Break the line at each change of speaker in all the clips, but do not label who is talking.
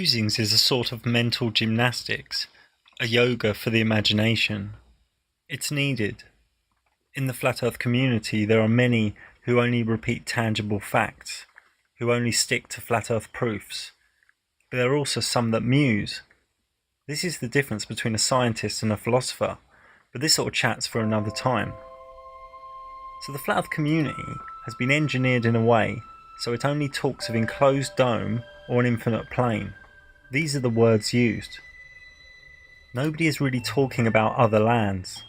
Musings is a sort of mental gymnastics, a yoga for the imagination. It's needed. In the Flat Earth community, there are many who only repeat tangible facts, who only stick to Flat Earth proofs. But there are also some that muse. This is the difference between a scientist and a philosopher, but this sort of chat's for another time. So the Flat Earth community has been engineered in a way so it only talks of enclosed dome or an infinite plane. These are the words used. Nobody is really talking about other lands.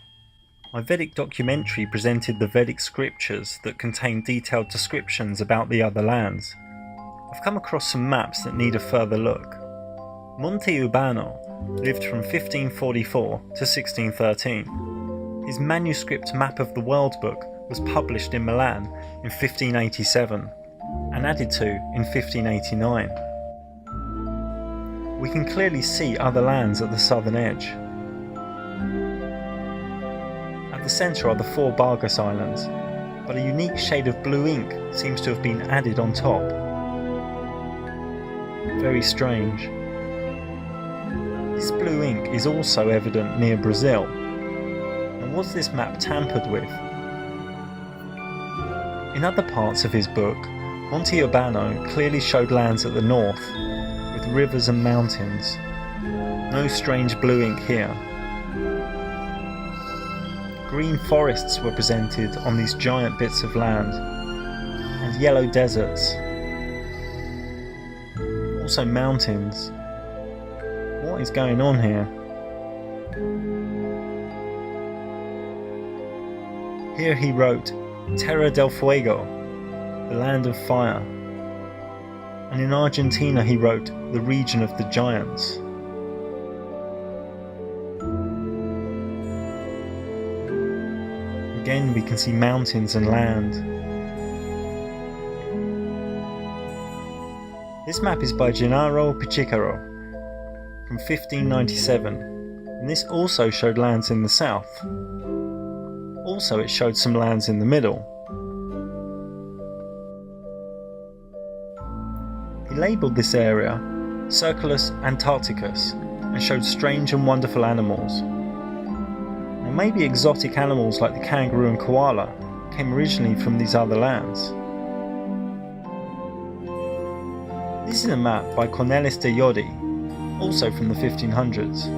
My Vedic documentary presented the Vedic scriptures that contain detailed descriptions about the other lands. I've come across some maps that need a further look. Monte Urbano lived from 1544 to 1613. His manuscript map of the world book was published in Milan in 1587 and added to in 1589. We can clearly see other lands at the southern edge. At the centre are the 4 Bargas Islands, but a unique shade of blue ink seems to have been added on top. Very strange. This blue ink is also evident near Brazil. And was this map tampered with? In other parts of his book, Monte Urbano clearly showed lands at the north, with rivers and mountains. No strange blue ink here. Green forests were presented on these giant bits of land, and yellow deserts. Also mountains. What is going on here? Here he wrote, Terra del Fuego, the land of fire. And in Argentina he wrote, the region of the giants. Again we can see mountains and land. This map is by Gennaro Pichicaro from 1597, and this also showed lands in the south. Also it showed some lands in the middle. He labelled this area Circulus Antarcticus and showed strange and wonderful animals. Now maybe exotic animals like the kangaroo and koala came originally from these other lands. This is a map by Cornelis de Jodi, also from the 1500s.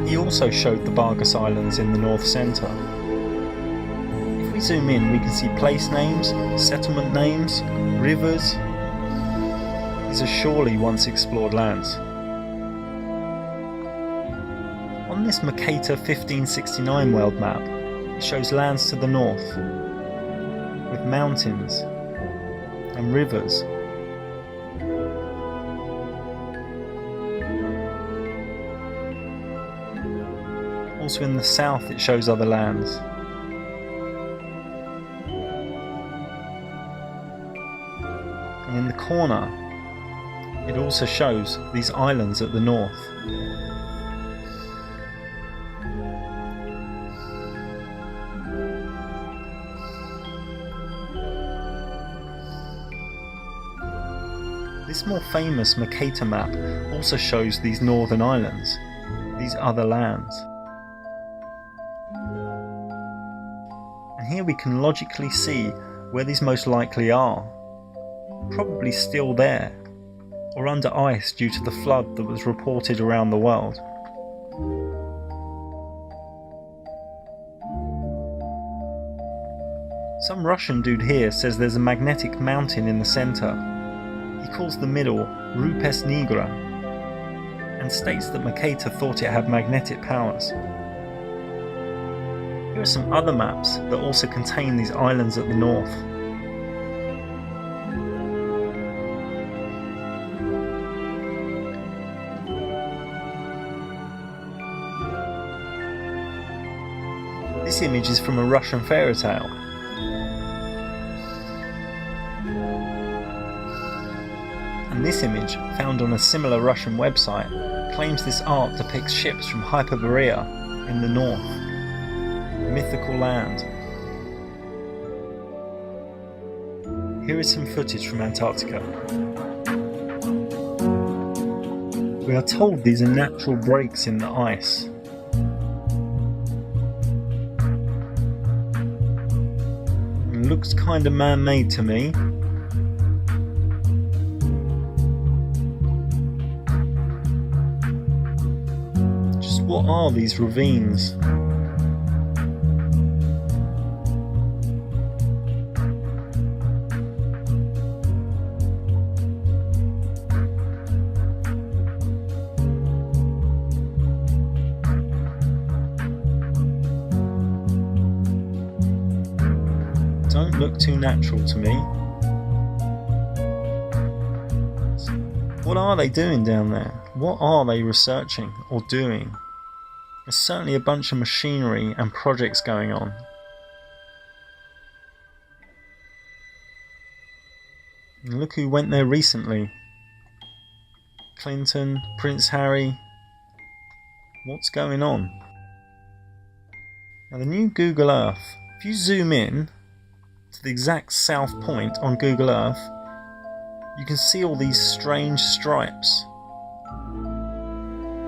He also showed the Bargas Islands in the north centre. If we zoom in, we can see place names, settlement names, rivers. These are surely once explored lands. On this Mercator 1569 world map, it shows lands to the north, with mountains and rivers. Also in the south it shows other lands. And in the corner it also shows these islands at the north. This more famous Mercator map also shows these northern islands, these other lands. And here we can logically see where these most likely are. Probably still there, or under ice due to the flood that was reported around the world. Some Russian dude here says there's a magnetic mountain in the centre. He calls the middle Rupes Nigra, and states that Mercator thought it had magnetic powers. Here are some other maps that also contain these islands at the north. This image is from a Russian fairy tale. And this image, found on a similar Russian website, claims this art depicts ships from Hyperborea in the north, a mythical land. Here is some footage from Antarctica. We are told these are natural breaks in the ice. It looks kind of man-made to me. Just what are these ravines? Don't look too natural to me. What are they doing down there? What are they researching or doing? There's certainly a bunch of machinery and projects going on. And look who went there recently. Clinton, Prince Harry. What's going on? Now the new Google Earth, if you zoom in to the exact south point on Google Earth, you can see all these strange stripes.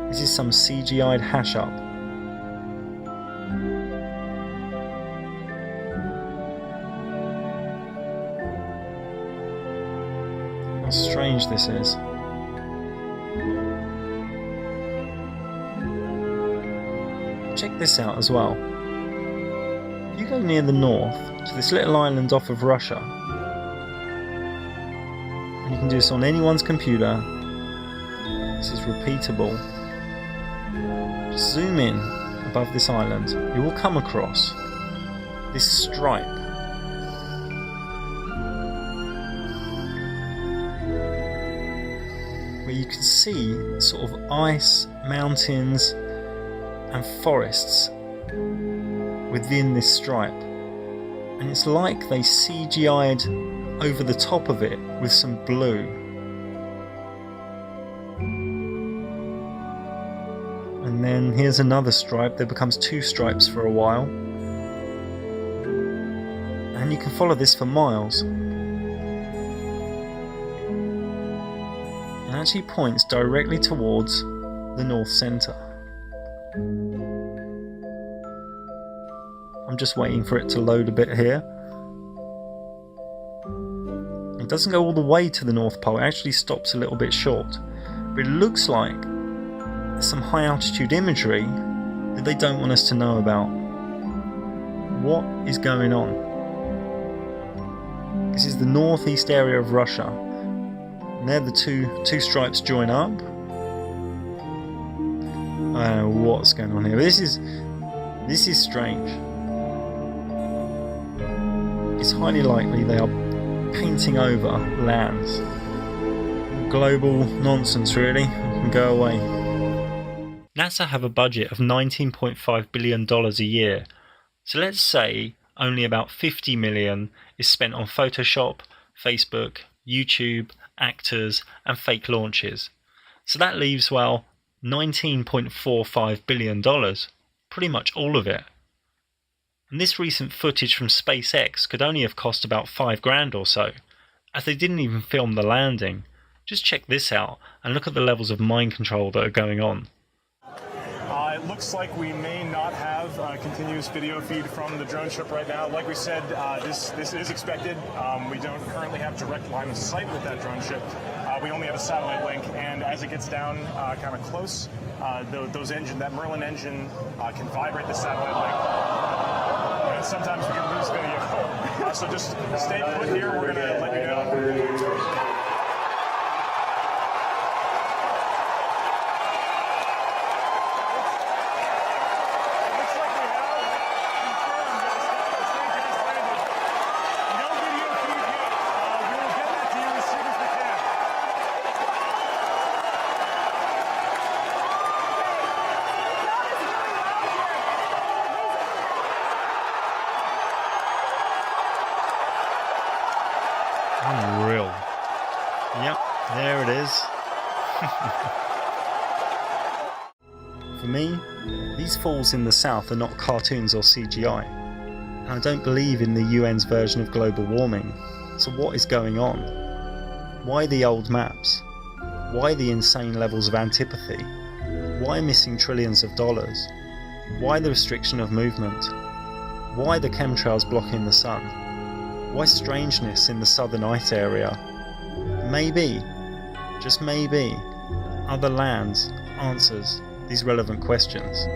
This is some CGI'd hash up. How strange this is. Check this out as well. If you go near the north to this little island off of Russia, and you can do this on anyone's computer, this is repeatable. Just zoom in above this island, you will come across this stripe. Where you can see sort of ice, mountains and forests within this stripe. And it's like they CGI'd over the top of it with some blue. And then here's another stripe. There becomes two stripes for a while. And you can follow this for miles. It actually points directly towards the north centre. I'm just waiting for it to load a bit here. It doesn't go all the way to the North Pole, it actually stops a little bit short. But it looks like there's some high altitude imagery that they don't want us to know about. What is going on? This is the northeast area of Russia. And there the two stripes join up. I don't know what's going on here. This is strange. It's highly likely they are painting over lands. Global nonsense, really. It can go away. NASA have a budget of $19.5 billion a year. So let's say only about 50 million is spent on Photoshop, Facebook, YouTube, actors, and fake launches. So that leaves, well, $19.45 billion. Pretty much all of it. And this recent footage from SpaceX could only have cost about $5,000 or so, as they didn't even film the landing. Just check this out and look at the levels of mind control that are going on.
It looks like we may not have a continuous video feed from the drone ship right now. Like we said, this is expected. We don't currently have direct line of sight with that drone ship. We only have a satellite link, and as it gets down kind of close, that Merlin engine can vibrate the satellite link. And sometimes we can lose video. So just stay put here. We're going to let you know.
Unreal. Yep, there it is. For me, these falls in the south are not cartoons or CGI. And I don't believe in the UN's version of global warming. So what is going on? Why the old maps? Why the insane levels of antipathy? Why missing trillions of dollars? Why the restriction of movement? Why the chemtrails blocking the sun? Why strangeness in the southern ice area? Maybe, just maybe, other lands answers these relevant questions.